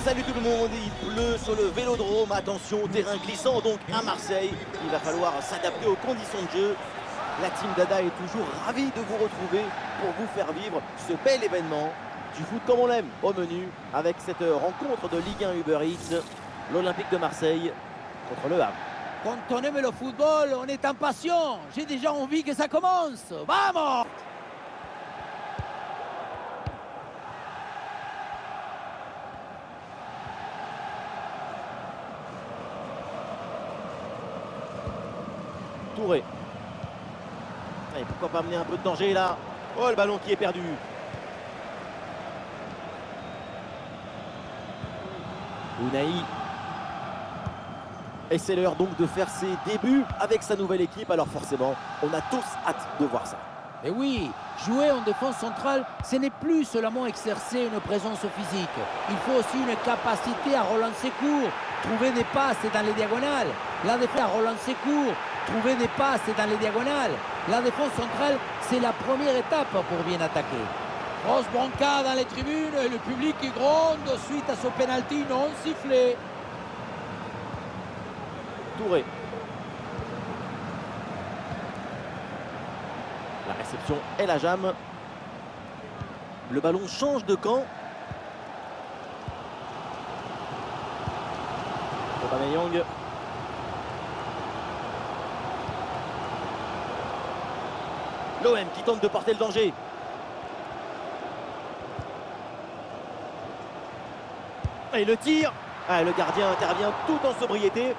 Salut tout le monde, il pleut sur le Vélodrome, attention, terrain glissant donc à Marseille. Il va falloir s'adapter aux conditions de jeu. La team Dada est toujours ravie de vous retrouver pour vous faire vivre ce bel événement du foot comme on l'aime au menu avec cette rencontre de Ligue 1 Uber Eats, l'Olympique de Marseille contre le Havre. Quand on aime le football, on est impatient. J'ai déjà envie que ça commence. Vamos! Touré. Et pourquoi pas amener un peu de danger là? Oh, le ballon qui est perdu. Unai. Et c'est l'heure donc de faire ses débuts avec sa nouvelle équipe. Alors forcément, on a tous hâte de voir ça. Et oui, jouer en défense centrale, ce n'est plus seulement exercer une présence physique. Il faut aussi une capacité à relancer court, trouver des passes dans les diagonales. La défense à relancer court, trouver des passes dans les diagonales. La défense centrale, c'est la première étape pour bien attaquer. Grosse bronca dans les tribunes et le public qui gronde suite à ce penalty non sifflé. Touré. La réception est la Jam. Le ballon change de camp. Aubameyang. L'OM qui tente de porter le danger. Et le tir. Ah, le gardien intervient tout en sobriété.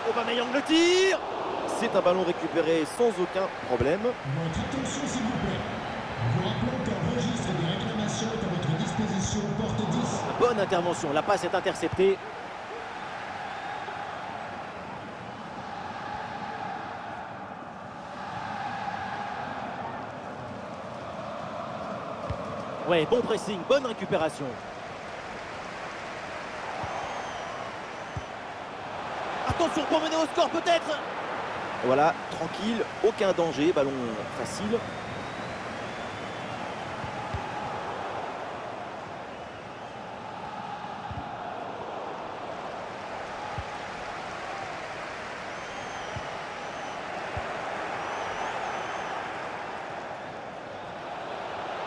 Aubameyang le tire. C'est un ballon récupéré sans aucun problème. Votre attention s'il vous plaît. Nous rappelons qu'un registre des réclamations est à votre disposition, porte 10. Bonne intervention, la passe est interceptée. Ouais, bon pressing, bonne récupération. Attention pour mener au score peut-être. Voilà, tranquille, aucun danger, ballon facile.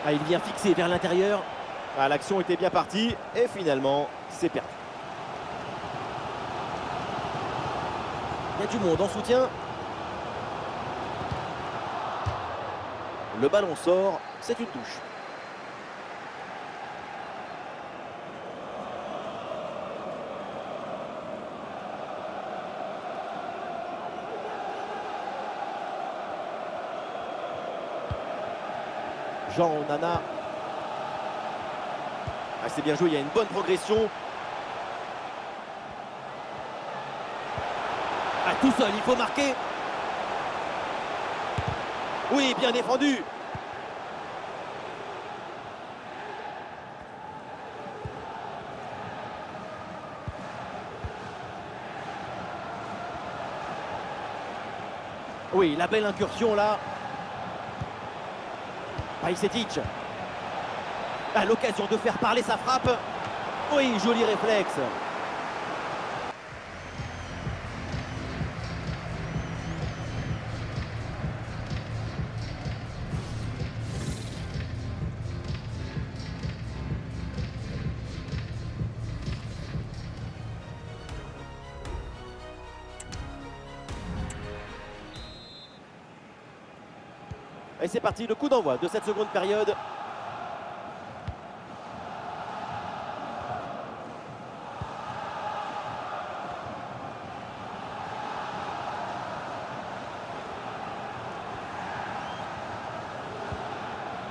Ah, il vient fixer vers l'intérieur. Ah, l'action était bien partie et finalement, c'est perdu. Il y a du monde en soutien. Le ballon sort, c'est une touche. Jean Onana. Ah, c'est bien joué, il y a une bonne progression. Ah, tout seul, il faut marquer. Oui, bien défendu. Oui, la belle incursion là. Bajcetic. À l'occasion de faire parler sa frappe. Oui, joli réflexe. Et c'est parti, le coup d'envoi de cette seconde période.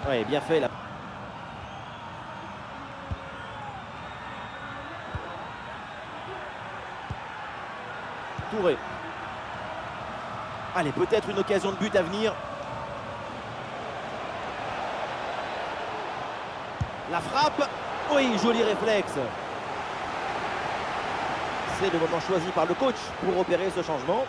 Ouais, bien fait là. Touré. Allez, peut-être une occasion de but à venir. La frappe. Oui, joli réflexe. C'est le moment choisi par le coach pour opérer ce changement.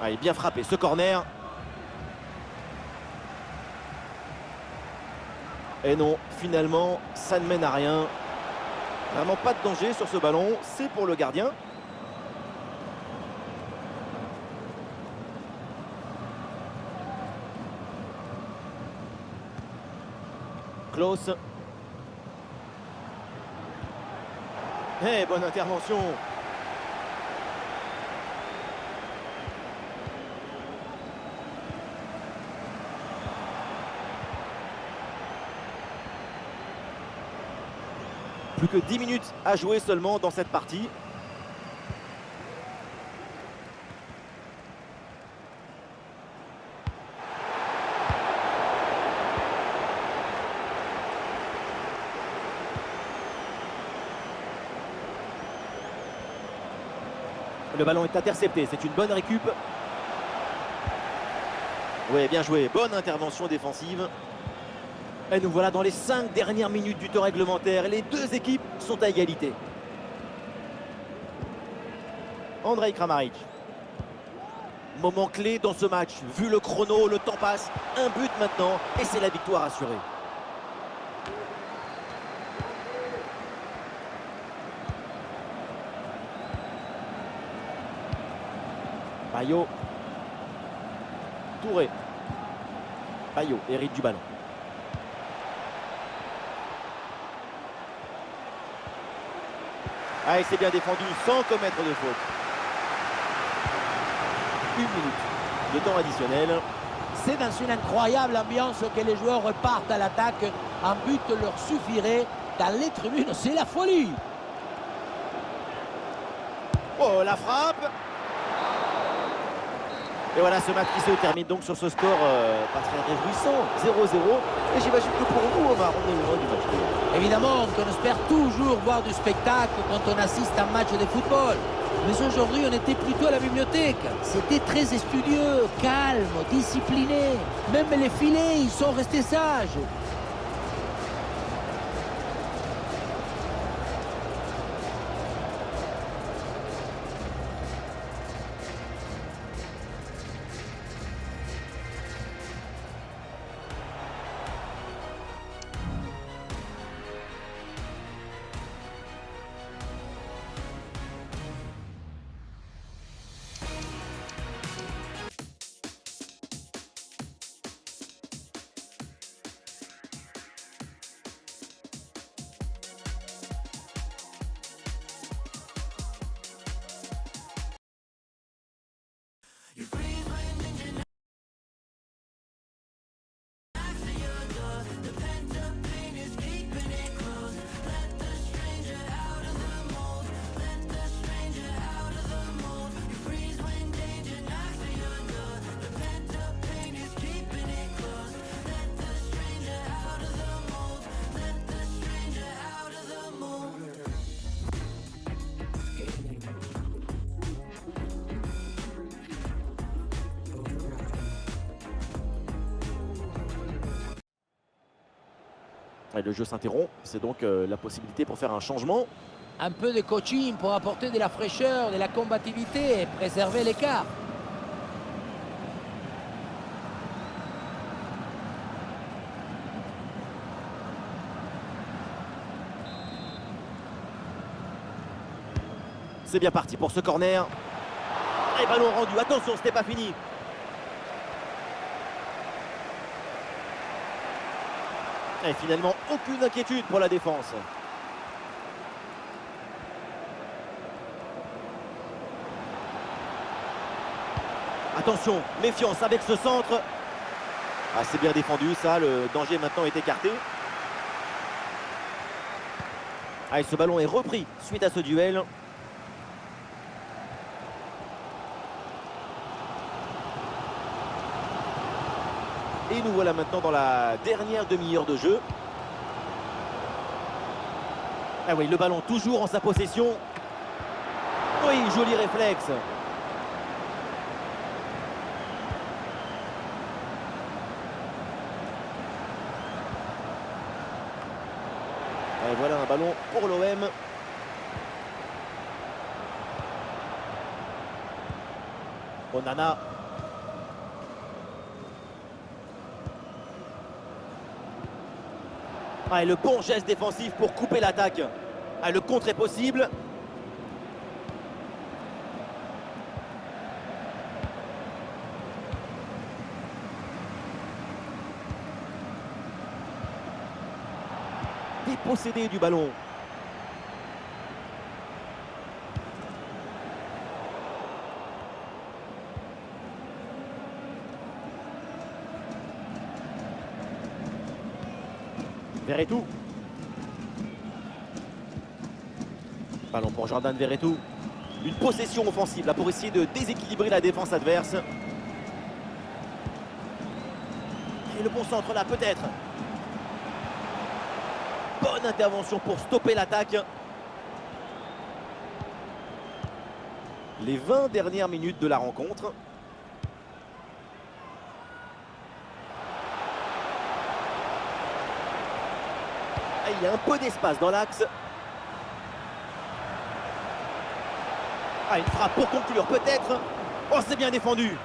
Allez, bien frappé ce corner. Et non, finalement, ça ne mène à rien. Vraiment pas de danger sur ce ballon, c'est pour le gardien. Klose. Eh, bonne intervention. Plus que 10 minutes à jouer seulement dans cette partie. Le ballon est intercepté, c'est une bonne récup. Oui, bien joué, bonne intervention défensive. Et nous voilà dans les 5 dernières minutes du temps réglementaire. Les deux équipes sont à égalité. Andrej Kramaric. Moment clé dans ce match. Vu le chrono, le temps passe. Un but maintenant et c'est la victoire assurée. Bayo. Touré. Bayo hérite du ballon. Ah, et c'est bien défendu sans commettre de faute. 1 minute de temps additionnel. C'est dans une incroyable ambiance que les joueurs repartent à l'attaque. Un but leur suffirait. Dans les tribunes, c'est la folie. Oh, la frappe. Et voilà ce match qui se termine donc sur ce score pas très réjouissant. 0-0. Et j'imagine que pour vous, Omar, on est loin du match. Évidemment qu'on espère toujours voir du spectacle quand on assiste à un match de football. Mais aujourd'hui, on était plutôt à la bibliothèque. C'était très studieux, calme, discipliné. Même les filets, ils sont restés sages. Et le jeu s'interrompt, c'est donc la possibilité pour faire un changement. Un peu de coaching pour apporter de la fraîcheur, de la combativité et préserver l'écart. C'est bien parti pour ce corner. Et ballon rendu, attention, c'était pas fini. Et finalement, aucune inquiétude pour la défense. Attention, méfiance avec ce centre. Ah, c'est bien défendu, ça, le danger maintenant est écarté. Ah, et ce ballon est repris suite à ce duel. Et nous voilà maintenant dans la dernière demi-heure de jeu. Ah oui, le ballon toujours en sa possession. Oui, joli réflexe. Et voilà un ballon pour l'OM. Onana. Ah, et le bon geste défensif pour couper l'attaque. Ah, le contre est possible. Dépossédé du ballon. Verretou. Ballon pour Jordan Verretou. Une possession offensive là pour essayer de déséquilibrer la défense adverse. Et le bon centre là peut-être. Bonne intervention pour stopper l'attaque. Les 20 dernières minutes de la rencontre. Il y a un peu d'espace dans l'axe. Ah, une frappe pour conclure peut-être. Oh, c'est bien défendu.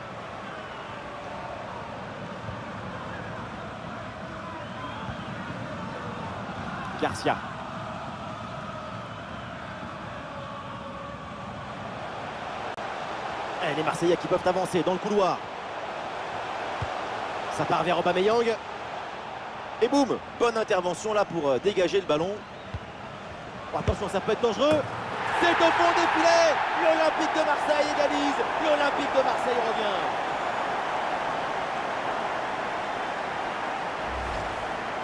Garcia. Et les Marseillais qui peuvent avancer dans le couloir. Ça part vers Aubameyang. Et boum, bonne intervention là pour dégager le ballon. Oh, attention, ça peut être dangereux. C'est au fond des filets. L'Olympique de Marseille égalise. L'Olympique de Marseille revient.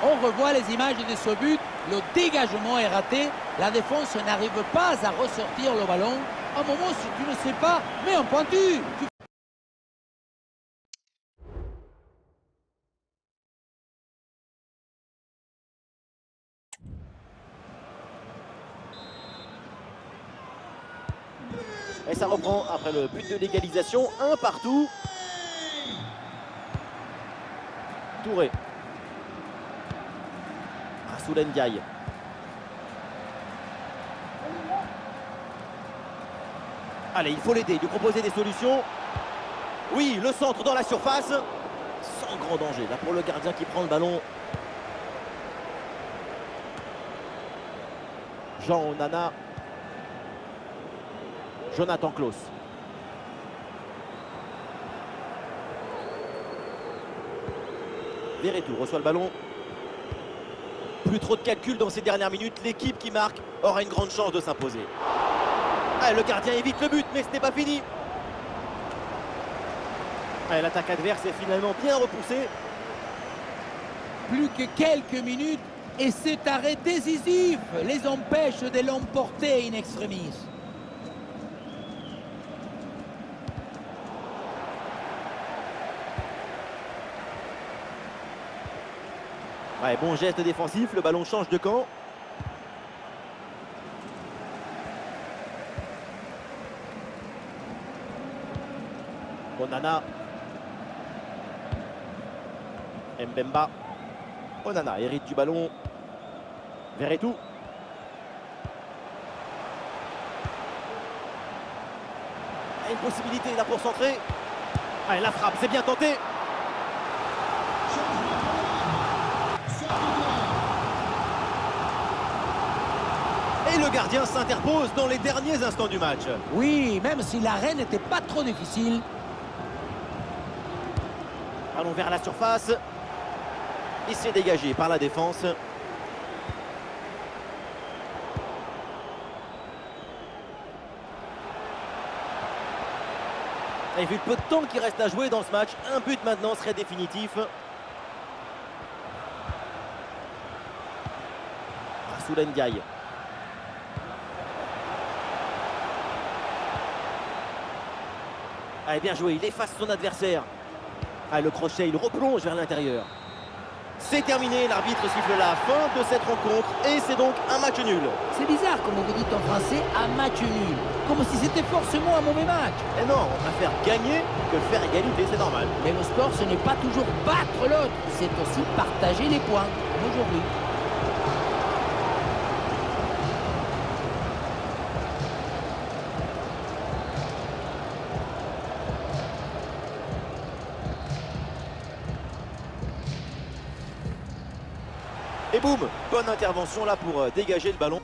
On revoit les images de ce but. Le dégagement est raté. La défense n'arrive pas à ressortir le ballon. À un moment, si tu ne sais pas, mets un pointu. Et ça reprend après le but de l'égalisation. Un partout. Touré. Rassoul Ndiaye. Allez, il faut l'aider, lui proposer des solutions. Oui, le centre dans la surface. Sans grand danger. Là pour le gardien qui prend le ballon. Jean Onana. Jonathan Klaus. Verretou reçoit le ballon. Plus trop de calculs dans ces dernières minutes. L'équipe qui marque aura une grande chance de s'imposer. Ah, le gardien évite le but, mais ce n'est pas fini. Ah, l'attaque adverse est finalement bien repoussée. Plus que quelques minutes et cet arrêt décisif les empêche de l'emporter in extremis. Ouais, bon geste défensif, le ballon change de camp. Onana. Mbemba. Onana hérite du ballon. Verretou. Une possibilité là pour centrer. Allez, la frappe, c'est bien tenté. Et le gardien s'interpose dans les derniers instants du match. Oui, même si l'arrêt n'était pas trop difficile. Allons vers la surface. Et c'est dégagé par la défense. Et vu le peu de temps qui reste à jouer dans ce match, un but maintenant serait définitif. Rassoul Ndiaye. Allez, bien joué, il efface son adversaire. Ah, le crochet, il replonge vers l'intérieur. C'est terminé, l'arbitre siffle la fin de cette rencontre et c'est donc un match nul. C'est bizarre, comme vous dites en français, un match nul. Comme si c'était forcément un mauvais match. Et non, on préfère gagner que faire égalité, c'est normal. Mais le sport, ce n'est pas toujours battre l'autre, c'est aussi partager les points, comme aujourd'hui. Et boum, bonne intervention là pour dégager le ballon.